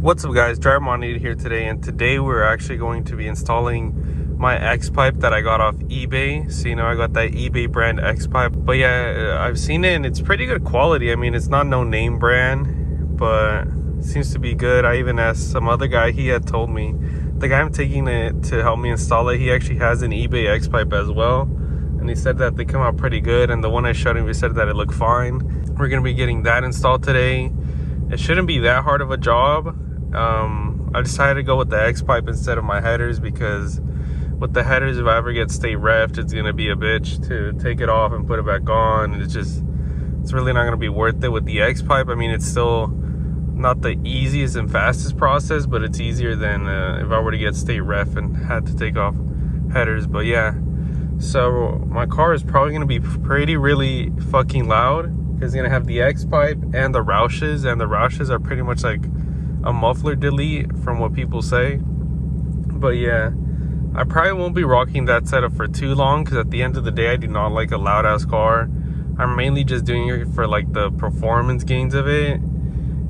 What's up guys, Driver Money here today, and today we're actually going to be installing my X-Pipe that I got off eBay. So I got that eBay brand X-Pipe, but yeah, I've seen it and it's pretty good quality. I mean, it's not no name brand, but it seems to be good. I even asked some other guy, he had told me, the guy I'm taking it to help me install it, he actually has an eBay X-Pipe as well, and he said that they come out pretty good, and the one I showed him, he said that it looked fine. We're gonna be getting that installed today. It shouldn't be that hard of a job. I decided to go with the X-Pipe instead of my headers, because with the headers, if I ever get state reffed, it's gonna be a bitch to take it off and put it back on. And it's really not gonna be worth it with the X-Pipe. I mean, it's still not the easiest and fastest process, but it's easier than if I were to get state ref and had to take off headers. But yeah, so my car is probably gonna be really fucking loud, because it's gonna have the X-Pipe and the Roushes, and the Roushes are pretty much like a muffler delete from what people say. But yeah, I probably won't be rocking that setup for too long, because at the end of the day, I do not like a loud ass car. I'm mainly just doing it for like the performance gains of it,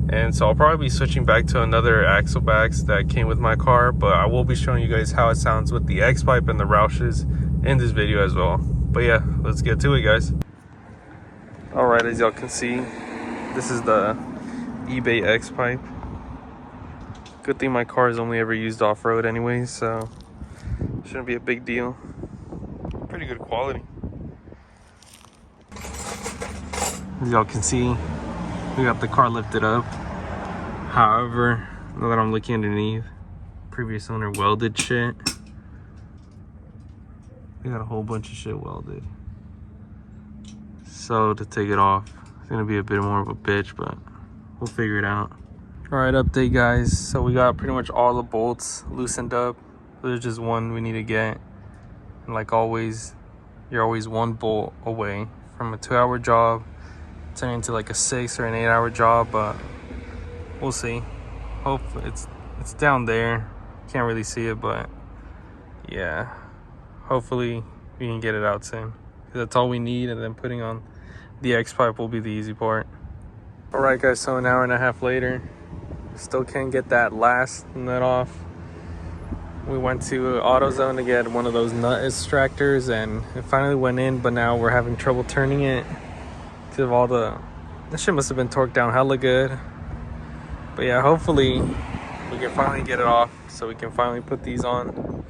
and so I'll probably be switching back to another axle backs that came with my car. But I will be showing you guys how it sounds with the X-Pipe and the Roushes in this video as well. But yeah, let's get to it, guys. All right, as y'all can see, this is the eBay X-Pipe. Good thing my car is only ever used off-road anyways, so shouldn't be a big deal. Pretty good quality. As y'all can see, we got the car lifted up. However, now that I'm looking underneath, previous owner welded shit. We got a whole bunch of shit welded. So to take it off, it's gonna be a bit more of a bitch, but we'll figure it out. All right, update guys. So we got pretty much all the bolts loosened up. There's just one we need to get. And like always, you're always one bolt away from a 2-hour job turning into like a 6 or an 8-hour job, but we'll see. Hope it's down there. Can't really see it, but yeah, hopefully we can get it out soon. That's all we need, and then putting on the X-Pipe will be the easy part. All right guys, so an hour and a half later, still can't get that last nut off. We went to AutoZone to get one of those nut extractors, and it finally went in, but now we're having trouble turning it because of all that shit must have been torqued down hella good. But yeah, hopefully we can finally get it off so we can finally put these on.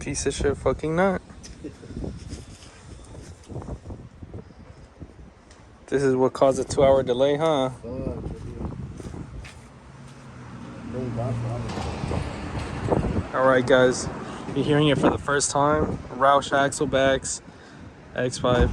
Piece of shit fucking nut. This is what caused a 2-hour delay, huh? Alright guys, you're hearing it for the first time. Roush axle backs, X-Pipe.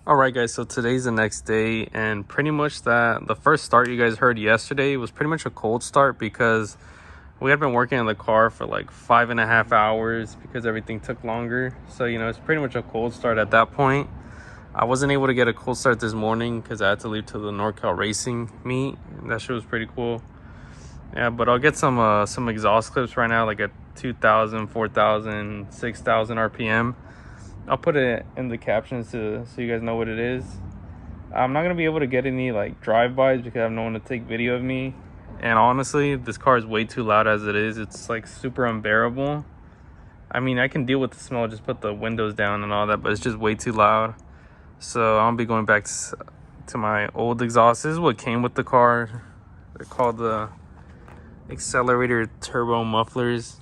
Alright guys, so today's the next day, and pretty much the first start you guys heard yesterday was pretty much a cold start, because we had been working on the car for like 5.5 hours because everything took longer. So it's pretty much a cold start at that point. I wasn't able to get a cold start this morning because I had to leave to the NorCal racing meet, and that shit was pretty cool. Yeah, but I'll get some exhaust clips right now, like at 2,000, 4,000, 6,000 RPM. I'll put it in the captions so you guys know what it is. I'm not gonna be able to get any like drive-bys because I have no one to take video of me. And honestly, this car is way too loud as it is. It's like super unbearable. I mean, I can deal with the smell, just put the windows down and all that, but it's just way too loud. So I'll be going back to my old exhaust. This is what came with the car. They're called the accelerator turbo mufflers.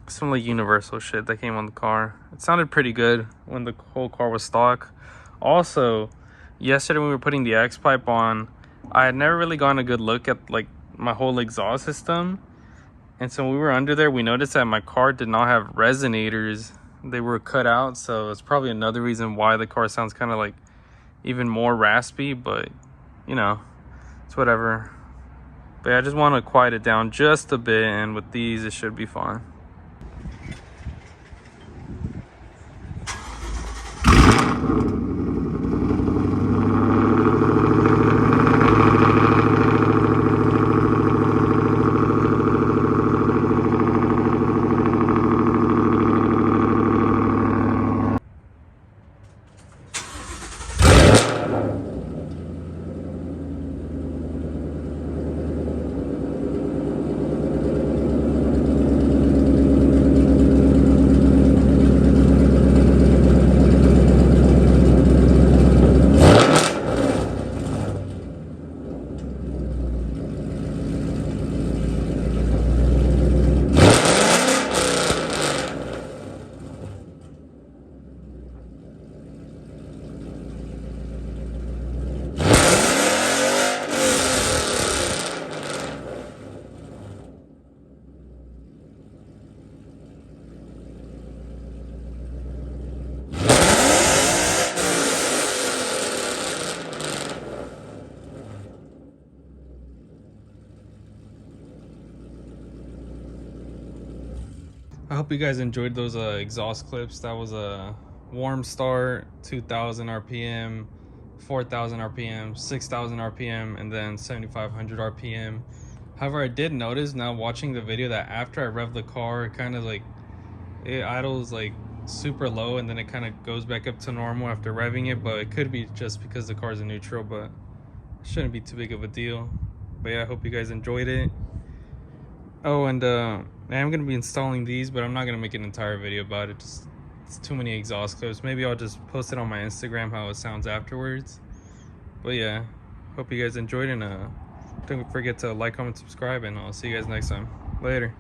Some like universal shit that came on the car. It sounded pretty good when the whole car was stock. Also, yesterday when we were putting the X-Pipe on, I had never really gotten a good look at like my whole exhaust system, and so when we were under there, we noticed that my car did not have resonators. They were cut out, so it's probably another reason why the car sounds kind of like even more raspy. But it's whatever. But yeah, I just want to quiet it down just a bit, and with these it should be fine. I hope you guys enjoyed those exhaust clips. That was a warm start, 2,000 RPM, 4,000 RPM, 6,000 RPM, and then 7,500 RPM. However, I did notice now watching the video that after I rev the car, it kind of like, it idles like super low, and then it kind of goes back up to normal after revving it. But it could be just because the car's in neutral, but it shouldn't be too big of a deal. But yeah, I hope you guys enjoyed it. Oh, and I'm gonna be installing these, but I'm not gonna make an entire video about it. Just, it's too many exhaust clips. Maybe I'll just post it on my Instagram how it sounds afterwards. But yeah, hope you guys enjoyed, and don't forget to like, comment, subscribe, and I'll see you guys next time. Later.